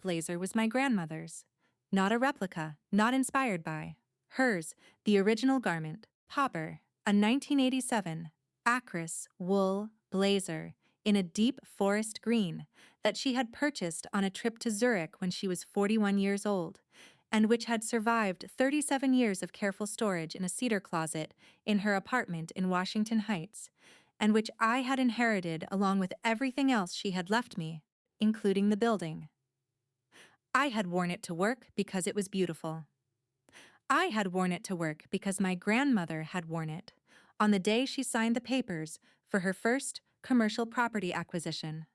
Blazer was my grandmother's. Not a replica, not inspired by. Hers, the original garment. Popper, a 1987 Akris wool blazer in a deep forest green that she had purchased on a trip to Zurich when she was 41 years old, and which had survived 37 years of careful storage in a cedar closet in her apartment in Washington Heights, and which I had inherited along with everything else she had left me, including the building. I had worn it to work because it was beautiful. I had worn it to work because my grandmother had worn it on the day she signed the papers for her first commercial property acquisition.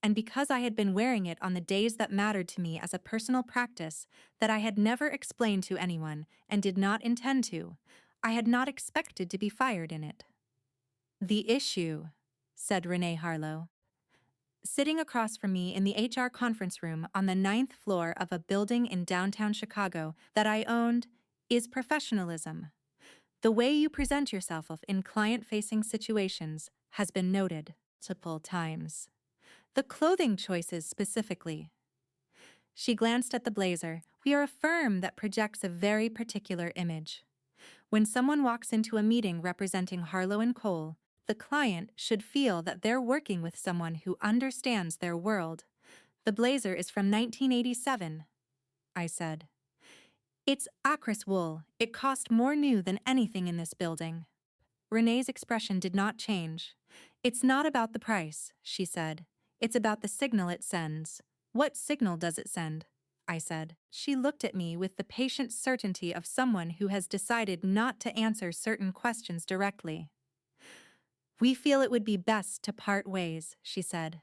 And because I had been wearing it on the days that mattered to me as a personal practice that I had never explained to anyone and did not intend to, I had not expected to be fired in it. "The issue," said Renee Harlow, sitting across from me in the HR conference room on the 9th floor of a building in downtown Chicago that I owned, "is professionalism. The way you present yourself in client-facing situations has been noted multiple times. The clothing choices specifically." She glanced at the blazer. "We are a firm that projects a very particular image. When someone walks into a meeting representing Harlow Cole, the client should feel that they're working with someone who understands their world. The blazer is from 1987, I said. "It's Akris wool. It cost more new than anything in this building." Renee's expression did not change. "It's not about the price," she said. "It's about the signal it sends." "What signal does it send?" I said. She looked at me with the patient certainty of someone who has decided not to answer certain questions directly. "We feel it would be best to part ways," she said.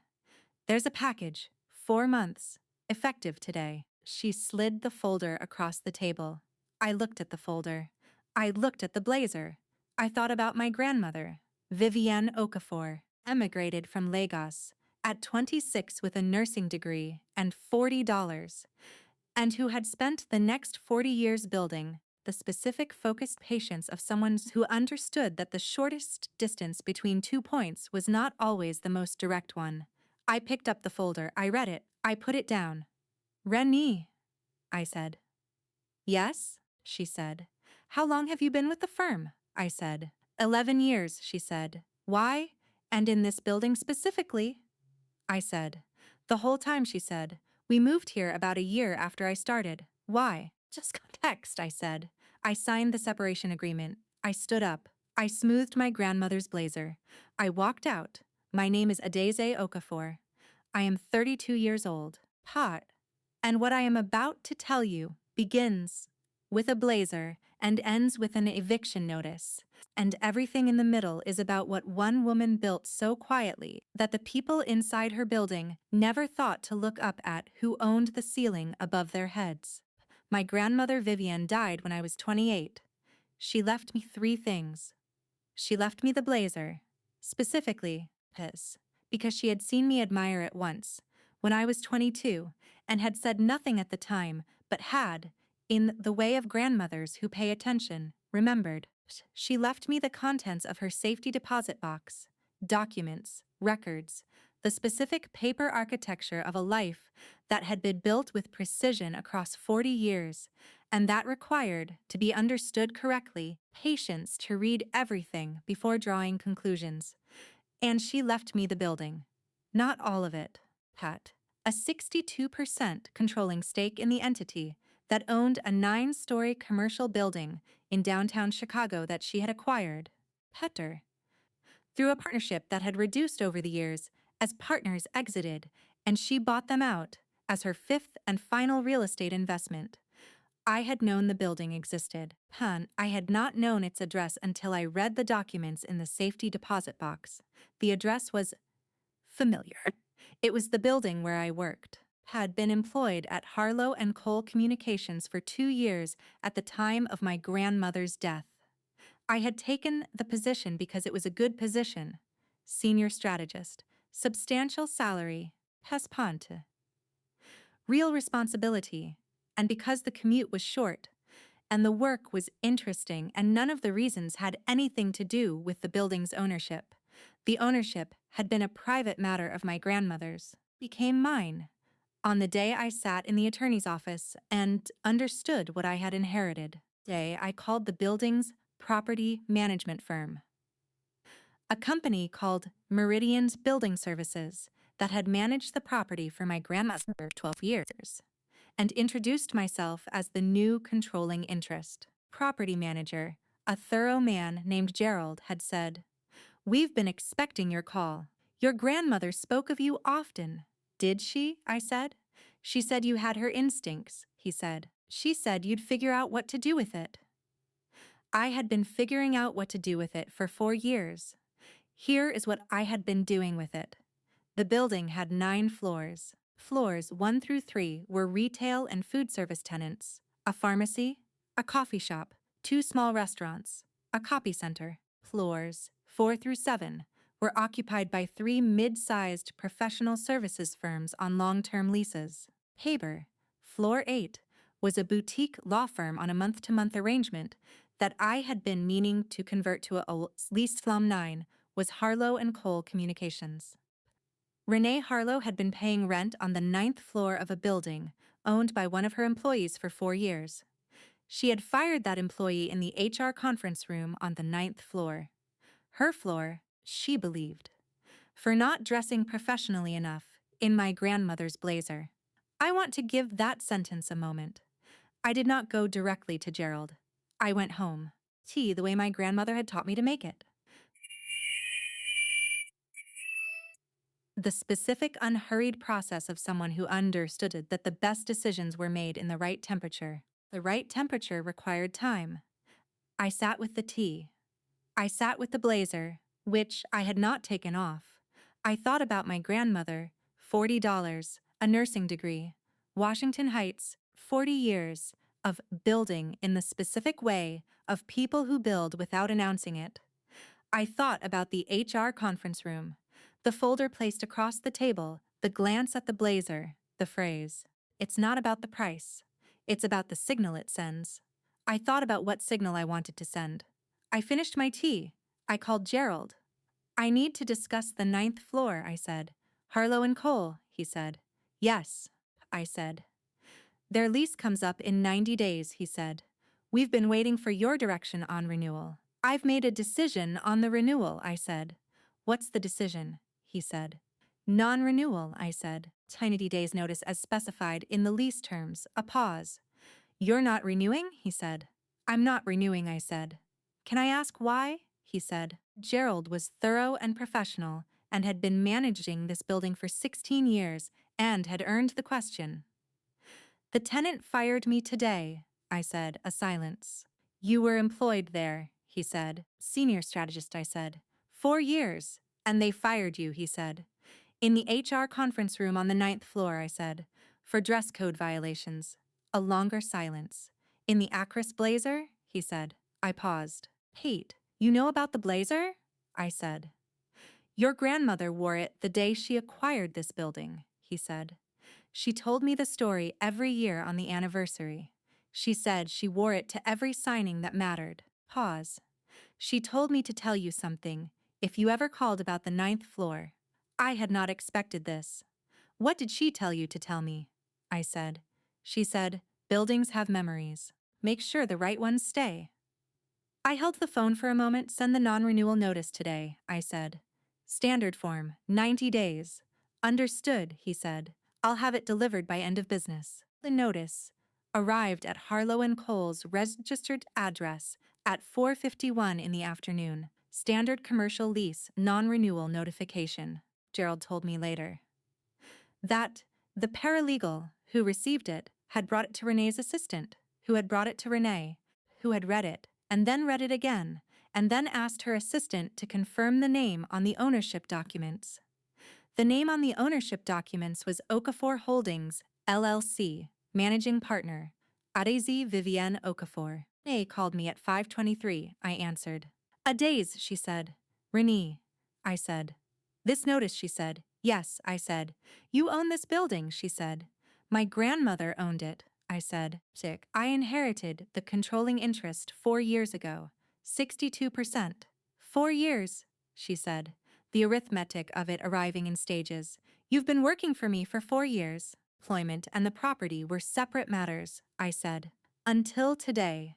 "There's a package, 4 months, effective today." She slid the folder across the table. I looked at the folder. I looked at the blazer. I thought about my grandmother, Adaeze Okafor, emigrated from Lagos at 26 with a nursing degree and $40, and who had spent the next 40 years building the specific focused patience of someone who understood that the shortest distance between 2 points was not always the most direct one. I picked up the folder, I read it, I put it down. "Renee," I said. "Yes?" she said. "How long have you been with the firm?" I said. 11 years, she said. "Why? And in this building specifically?" I said. "The whole time," she said. "We moved here about a year after I started. Why?" "Just context," I said. I signed the separation agreement. I stood up. I smoothed my grandmother's blazer. I walked out. "My name is Adaeze Okafor. I am 32 years old. Hot. And what I am about to tell you begins with a blazer and ends with an eviction notice. And everything in the middle is about what one woman built so quietly that the people inside her building never thought to look up at who owned the ceiling above their heads. My grandmother Vivian died when I was 28. She left me 3 things. She left me the blazer, specifically his, because she had seen me admire it once, when I was 22, and had said nothing at the time, but had, in the way of grandmothers who pay attention, remembered. She left me the contents of her safety deposit box, documents, records, the specific paper architecture of a life that had been built with precision across 40 years, and that required, to be understood correctly, patience to read everything before drawing conclusions. And she left me the building. Not all of it, Pat. A 62% controlling stake in the entity that owned a 9-story commercial building in downtown Chicago that she had acquired, Petter, through a partnership that had reduced over the years as partners exited, and she bought them out as her 5th and final real estate investment. I had known the building existed. I had not known its address until I read the documents in the safety deposit box. The address was familiar. It was the building where I worked. Had been employed at Harlow Cole Communications for 2 years at the time of my grandmother's death. I had taken the position because it was a good position. Senior strategist, substantial salary, Hespante, real responsibility, and because the commute was short, and the work was interesting, and none of the reasons had anything to do with the building's ownership. The ownership had been a private matter of my grandmother's, became mine. On the day I sat in the attorney's office and understood what I had inherited, day I called the building's property management firm, a company called Meridian's Building Services that had managed the property for my grandmother for 12 years, and introduced myself as the new controlling interest. Property manager, a thorough man named Gerald, had said, "We've been expecting your call. Your grandmother spoke of you often." "Did she?" I said. "She said you had her instincts," he said. "She said you'd figure out what to do with it." I had been figuring out what to do with it for 4 years. Here is what I had been doing with it. The building had 9 floors. Floors 1 through 3 were retail and food service tenants, a pharmacy, a coffee shop, 2 small restaurants, a copy center. Floors 4 through 7 were occupied by 3 mid-sized professional services firms on long-term leases. Haber, floor 8, was a boutique law firm on a month-to-month arrangement that I had been meaning to convert to a lease. Floor 9 was Harlow Cole Communications. Renee Harlow had been paying rent on the 9th floor of a building owned by one of her employees for 4 years. She had fired that employee in the HR conference room on the 9th floor. Her floor, she believed, for not dressing professionally enough in my grandmother's blazer. I want to give that sentence a moment. I did not go directly to Gerald. I went home. Tea the way my grandmother had taught me to make it. The specific, unhurried process of someone who understood that the best decisions were made in the right temperature. The right temperature required time. I sat with the tea. I sat with the blazer, which I had not taken off. I thought about my grandmother, $40, a nursing degree, Washington Heights, 40 years of building in the specific way of people who build without announcing it. I thought about the HR conference room, the folder placed across the table, the glance at the blazer, the phrase, "It's not about the price. It's about the signal it sends." I thought about what signal I wanted to send. I finished my tea. I called Gerald. "I need to discuss the 9th floor," I said. "Harlow Cole," he said. "Yes," I said. "Their lease comes up in 90 days, he said. "We've been waiting for your direction on renewal." "I've made a decision on the renewal," I said. "What's the decision?" he said. "Non-renewal," I said. 90 days notice as specified in the lease terms, a pause. "You're not renewing?" he said. "I'm not renewing," I said. "Can I ask why?" he said. Gerald was thorough and professional and had been managing this building for 16 years and had earned the question. "The tenant fired me today," I said, a silence. "You were employed there," he said. "Senior strategist," I said. 4 years, and they fired you," he said. "In the HR conference room on the 9th floor," I said, "for dress code violations." A longer silence. "In the Akris blazer?" he said. I paused. "Kate, you know about the blazer?" I said. "Your grandmother wore it the day she acquired this building," he said. "She told me the story every year on the anniversary. She said she wore it to every signing that mattered." Pause. "She told me to tell you something, if you ever called about the 9th floor." I had not expected this. "What did she tell you to tell me?" I said. "She said, buildings have memories. Make sure the right ones stay." I held the phone for a moment. "Send the non-renewal notice today," I said. "Standard form, 90 days. "Understood," he said. "I'll have it delivered by end of business." The notice arrived at Harlow Cole's registered address at 4:51 in the afternoon. Standard commercial lease, non-renewal notification. Gerald told me later that the paralegal who received it had brought it to Renee's assistant, who had brought it to Renee, who had read it, and then read it again, and then asked her assistant to confirm the name on the ownership documents. The name on the ownership documents was Okafor Holdings, LLC, managing partner, Adaeze Okafor. Renee called me at 5:23, I answered. "Adaeze," she said. "Renee," I said. "This notice," she said. "Yes," I said. "You own this building," she said. "My grandmother owned it," I said. "Sick. I inherited the controlling interest 4 years ago. 62%. 4 years," she said, the arithmetic of it arriving in stages. "You've been working for me for 4 years." Employment and the property were separate matters, I said. Until today.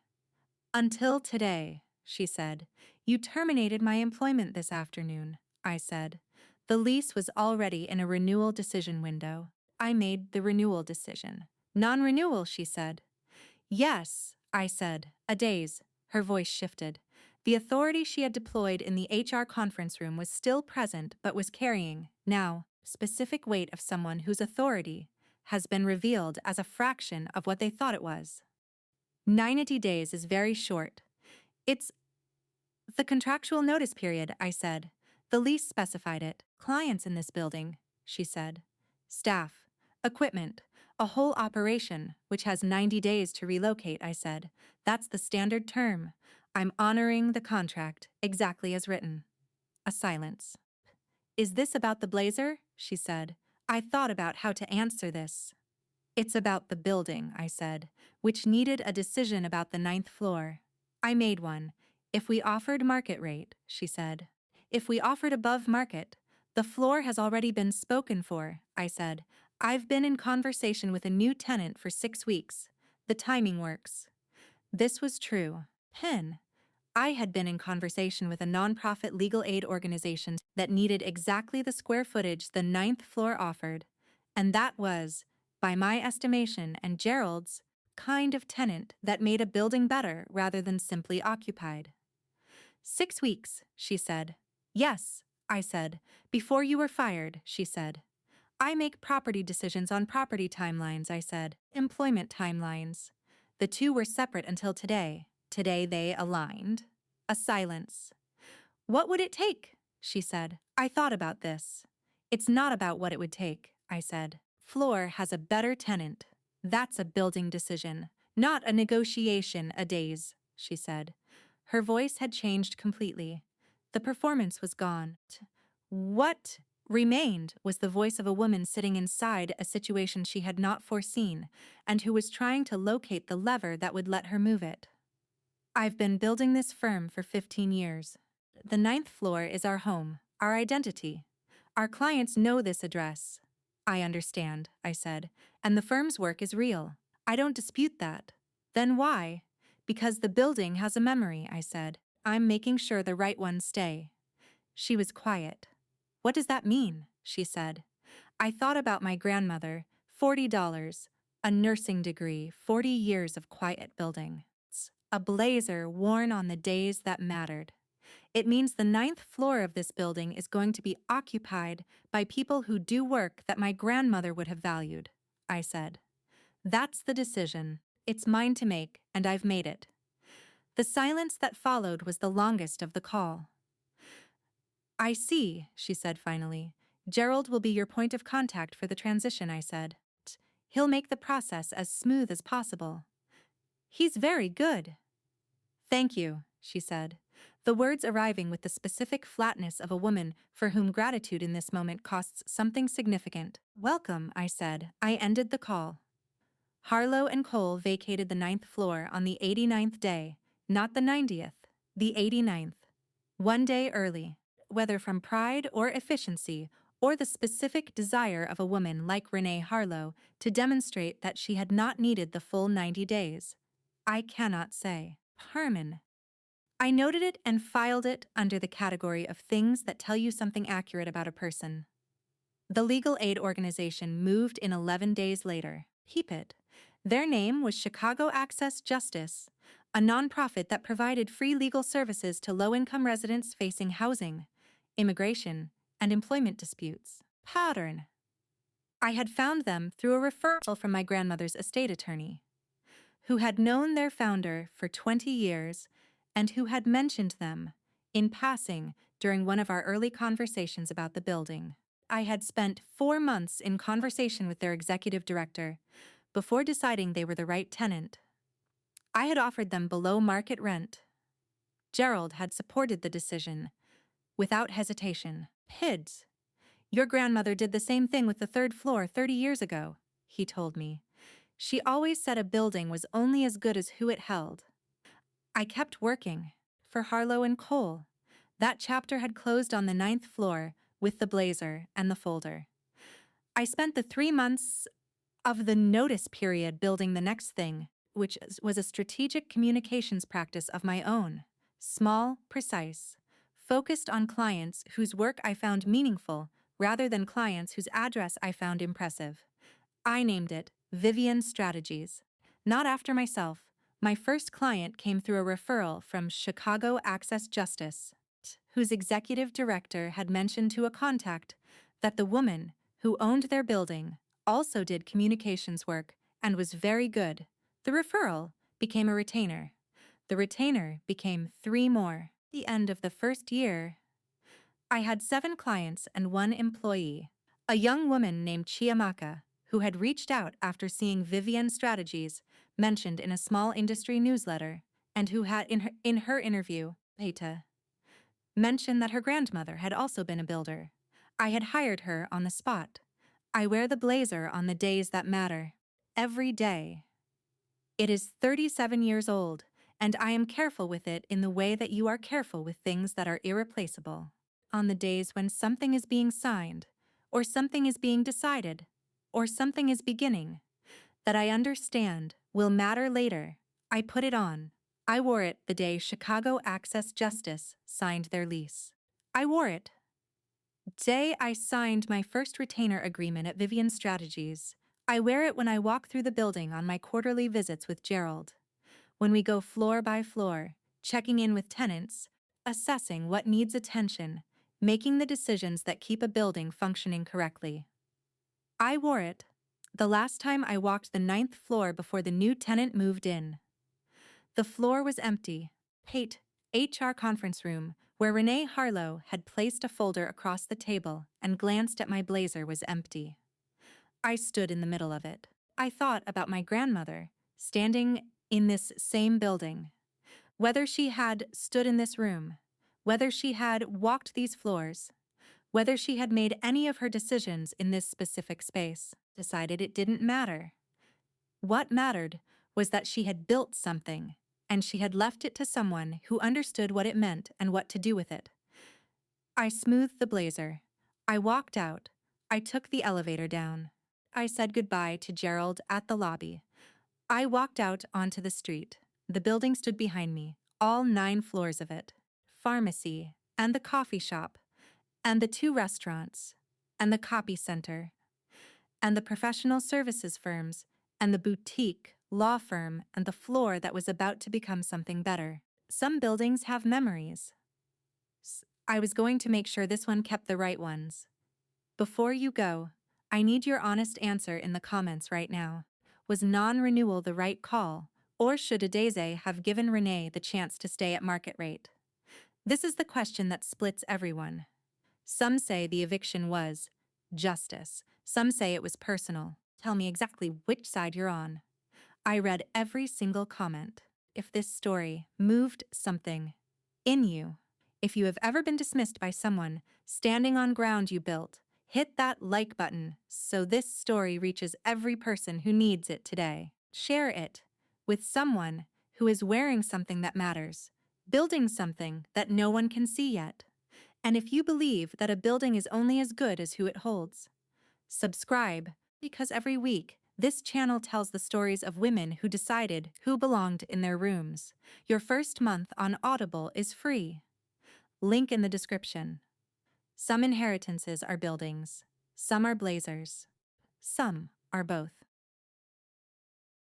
Until today, she said. You terminated my employment this afternoon, I said. The lease was already in a renewal decision window. I made the renewal decision. Non-renewal, she said. Yes, I said. Adaeze. Her voice shifted. The authority she had deployed in the HR conference room was still present but was carrying, now, specific weight of someone whose authority has been revealed as a fraction of what they thought it was. 90 days is very short. It's the contractual notice period, I said. The lease specified it. Clients in this building, she said. Staff. Equipment. A whole operation, which has 90 days to relocate, I said. That's the standard term. I'm honoring the contract, exactly as written. A silence. Is this about the blazer? She said. I thought about how to answer this. It's about the building, I said, which needed a decision about the 9th floor. I made one. If we offered market rate, she said. If we offered above market, the floor has already been spoken for, I said. I've been in conversation with a new tenant for 6 weeks. The timing works. This was true. I had been in conversation with a nonprofit legal aid organization that needed exactly the square footage the 9th floor offered, and that was, by my estimation and Gerald's, kind of tenant that made a building better rather than simply occupied. 6 weeks, she said. Yes, I said. Before you were fired, she said. I make property decisions on property timelines, I said. Employment timelines. The two were separate until today. Today they aligned. A silence. What would it take? She said. I thought about this. It's not about what it would take, I said. Floor has a better tenant. That's a building decision, not a negotiation, Adaeze, she said. Her voice had changed completely. The performance was gone. What remained was the voice of a woman sitting inside a situation she had not foreseen and who was trying to locate the lever that would let her move it. I've been building this firm for 15 years. The 9th floor is our home, our identity. Our clients know this address. I understand, I said, and the firm's work is real. I don't dispute that. Then why? Because the building has a memory, I said. I'm making sure the right ones stay. She was quiet. What does that mean? She said. I thought about my grandmother, $40, a nursing degree, 40 years of quiet building. A blazer worn on the days that mattered. It means the 9th floor of this building is going to be occupied by people who do work that my grandmother would have valued, I said. That's the decision. It's mine to make, and I've made it. The silence that followed was the longest of the call. I see, she said finally. Gerald will be your point of contact for the transition, I said. He'll make the process as smooth as possible. He's very good. Thank you, she said, the words arriving with the specific flatness of a woman for whom gratitude in this moment costs something significant. Welcome, I said. I ended the call. Harlow and Cole vacated the 9th floor on the 89th day, not the 90th, the 89th. 1 day early, whether from pride or efficiency or the specific desire of a woman like Renee Harlow to demonstrate that she had not needed the full 90 days. I cannot say. Harmon. I noted it and filed it under the category of things that tell you something accurate about a person. The legal aid organization moved in 11 days later. Keep it. Their name was Chicago Access Justice, a nonprofit that provided free legal services to low-income residents facing housing, immigration, and employment disputes. Pattern. I had found them through a referral from my grandmother's estate attorney, who had known their founder for 20 years and who had mentioned them, in passing, during one of our early conversations about the building. I had spent 4 months in conversation with their executive director before deciding they were the right tenant. I had offered them below market rent. Gerald had supported the decision, without hesitation. Pids. Your grandmother did the same thing with the 3rd floor 30 years ago, he told me. She always said a building was only as good as who it held. I kept working. For Harlow and Cole. That chapter had closed on the 9th floor with the blazer and the folder. I spent the 3 months of the notice period building the next thing, which was a strategic communications practice of my own. Small, precise, focused on clients whose work I found meaningful rather than clients whose address I found impressive. I named it Vivian Strategies. Not after myself. My first client came through a referral from Chicago Access Justice, whose executive director had mentioned to a contact that the woman who owned their building also did communications work and was very good. The referral became a retainer. The retainer became 3 more. At the end of the first year, I had 7 clients and 1 employee. A young woman named Chiamaka, who had reached out after seeing Vivian Strategies mentioned in a small industry newsletter, and who had in her interview, Peita, mentioned that her grandmother had also been a builder. I had hired her on the spot. I wear the blazer on the days that matter. Every day. It is 37 years old, and I am careful with it in the way that you are careful with things that are irreplaceable. On the days when something is being signed, or something is being decided, or something is beginning, that I understand will matter later, I put it on. I wore it the day Chicago Access Justice signed their lease. I wore it. Day I signed my first retainer agreement at Vivian Strategies. I wear it when I walk through the building on my quarterly visits with Gerald. When we go floor by floor, checking in with tenants, assessing what needs attention, making the decisions that keep a building functioning correctly. I wore it the last time I walked the 9th floor before the new tenant moved in. The floor was empty. Pate, HR conference room, where Renee Harlow had placed a folder across the table and glanced at my blazer, was empty. I stood in the middle of it. I thought about my grandmother, standing in this same building. Whether she had stood in this room, whether she had walked these floors, whether she had made any of her decisions in this specific space, decided it didn't matter. What mattered was that she had built something, and she had left it to someone who understood what it meant and what to do with it. I smoothed the blazer. I walked out. I took the elevator down. I said goodbye to Gerald at the lobby. I walked out onto the street. The building stood behind me, all 9 floors of it. Pharmacy, and the coffee shop, and the 2 restaurants, and the copy center, and the professional services firms, and the boutique, law firm, and the floor that was about to become something better. Some buildings have memories. I was going to make sure this one kept the right ones. Before you go, I need your honest answer in the comments right now. Was non-renewal the right call, or should Adaeze have given Renee the chance to stay at market rate? This is the question that splits everyone. Some say the eviction was justice. Some say it was personal. Tell me exactly which side you're on. I read every single comment. If this story moved something in you, if you have ever been dismissed by someone standing on ground you built, hit that like button so this story reaches every person who needs it today. Share it with someone who is wearing something that matters, building something that no one can see yet. And if you believe that a building is only as good as who it holds, subscribe, because every week this channel tells the stories of women who decided who belonged in their rooms. Your first month on Audible is free. Link in the description. Some inheritances are buildings, some are blazers, some are both.